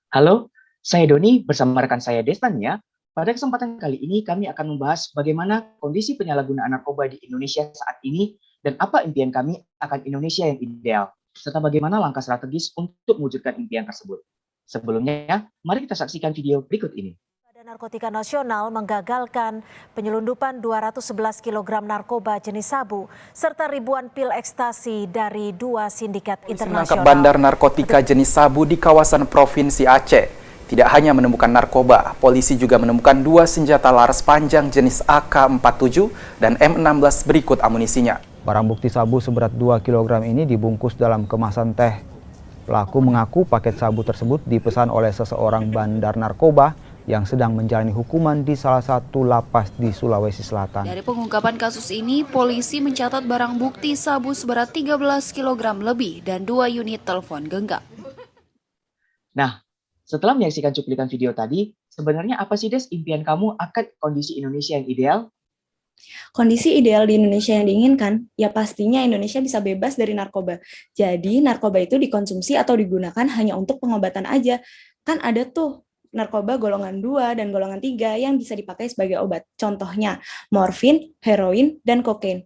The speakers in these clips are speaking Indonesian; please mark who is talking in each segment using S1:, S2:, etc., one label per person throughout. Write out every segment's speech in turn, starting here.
S1: Halo, saya Doni bersama rekan saya Destan ya. Pada kesempatan kali ini kami akan membahas bagaimana kondisi penyalahgunaan narkoba di Indonesia saat ini dan apa impian kami akan Indonesia yang ideal, serta bagaimana langkah strategis untuk mewujudkan impian tersebut. Sebelumnya, mari kita saksikan video berikut ini.
S2: Badan Narkotika Nasional menggagalkan penyelundupan 211 kg narkoba jenis sabu serta ribuan pil ekstasi dari dua sindikat
S3: Polisi menangkap
S2: internasional.
S3: bandar narkotika jenis sabu di kawasan Provinsi Aceh. Tidak hanya menemukan narkoba, polisi juga menemukan dua senjata laras panjang jenis AK-47 dan M16 berikut amunisinya.
S4: Barang bukti sabu seberat 2 kg ini dibungkus dalam kemasan teh. Pelaku mengaku paket sabu tersebut dipesan oleh seseorang bandar narkoba yang sedang menjalani hukuman di salah satu lapas di Sulawesi Selatan.
S5: Dari pengungkapan kasus ini, polisi mencatat barang bukti sabu seberat 13 kg lebih dan 2 unit telepon genggam.
S1: Nah, setelah menyaksikan cuplikan video tadi, sebenarnya apa sih Des impian kamu akan kondisi Indonesia yang ideal?
S6: Kondisi ideal di Indonesia yang diinginkan, ya pastinya Indonesia bisa bebas dari narkoba. Jadi narkoba itu dikonsumsi atau digunakan hanya untuk pengobatan aja. Kan ada tuh narkoba golongan 2 dan golongan 3 yang bisa dipakai sebagai obat. Contohnya morfin, heroin, dan kokain.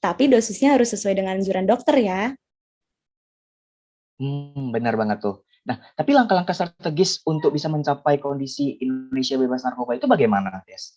S6: Tapi dosisnya harus sesuai dengan anjuran dokter ya.
S1: Benar banget tuh. Nah, tapi langkah-langkah strategis untuk bisa mencapai kondisi Indonesia bebas narkoba itu bagaimana, Des?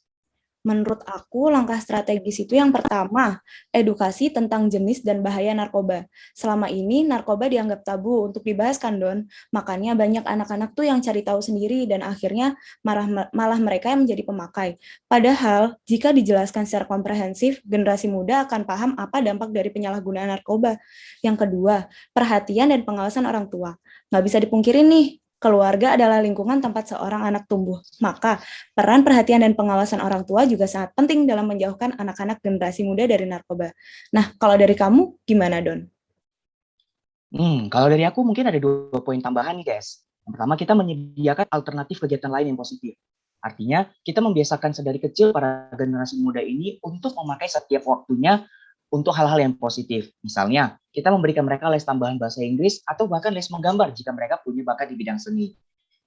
S6: Menurut aku, langkah strategis itu yang pertama, edukasi tentang jenis dan bahaya narkoba. Selama ini, narkoba dianggap tabu untuk dibahas kan, Don? Makanya banyak anak-anak tuh yang cari tahu sendiri dan akhirnya malah mereka yang menjadi pemakai. Padahal, jika dijelaskan secara komprehensif, generasi muda akan paham apa dampak dari penyalahgunaan narkoba. Yang kedua, perhatian dan pengawasan orang tua. Nggak bisa dipungkiri nih, keluarga adalah lingkungan tempat seorang anak tumbuh. Maka, peran perhatian dan pengawasan orang tua juga sangat penting dalam menjauhkan anak-anak generasi muda dari narkoba. Nah, kalau dari kamu, gimana, Don?
S1: Kalau dari aku mungkin ada 2 poin tambahan nih, Des. Yang pertama, kita menyediakan alternatif kegiatan lain yang positif. Artinya, kita membiasakan sedari kecil para generasi muda ini untuk memakai setiap waktunya untuk hal-hal yang positif. Misalnya, kita memberikan mereka les tambahan bahasa Inggris atau bahkan les menggambar jika mereka punya bakat di bidang seni.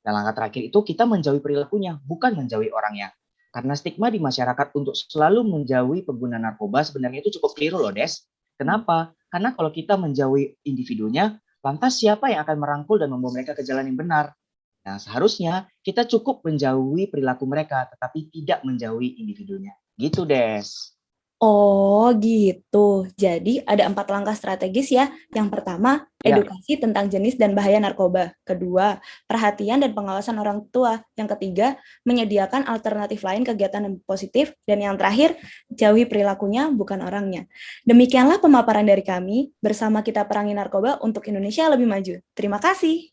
S1: Dan langkah terakhir itu kita menjauhi perilakunya, bukan menjauhi orangnya. Karena stigma di masyarakat untuk selalu menjauhi pengguna narkoba sebenarnya itu cukup keliru loh, Des. Kenapa? Karena kalau kita menjauhi individunya, lantas siapa yang akan merangkul dan membawa mereka ke jalan yang benar? Nah, seharusnya kita cukup menjauhi perilaku mereka, tetapi tidak menjauhi individunya. Gitu, Des.
S6: Oh gitu, jadi ada 4 langkah strategis ya. Yang pertama,
S1: Ya,
S6: edukasi tentang jenis dan bahaya narkoba. Kedua, perhatian dan pengawasan orang tua. Yang ketiga, menyediakan alternatif lain kegiatan yang positif. Dan yang terakhir, jauhi perilakunya bukan orangnya. Demikianlah pemaparan dari kami, bersama kita perangi narkoba untuk Indonesia lebih maju. Terima kasih.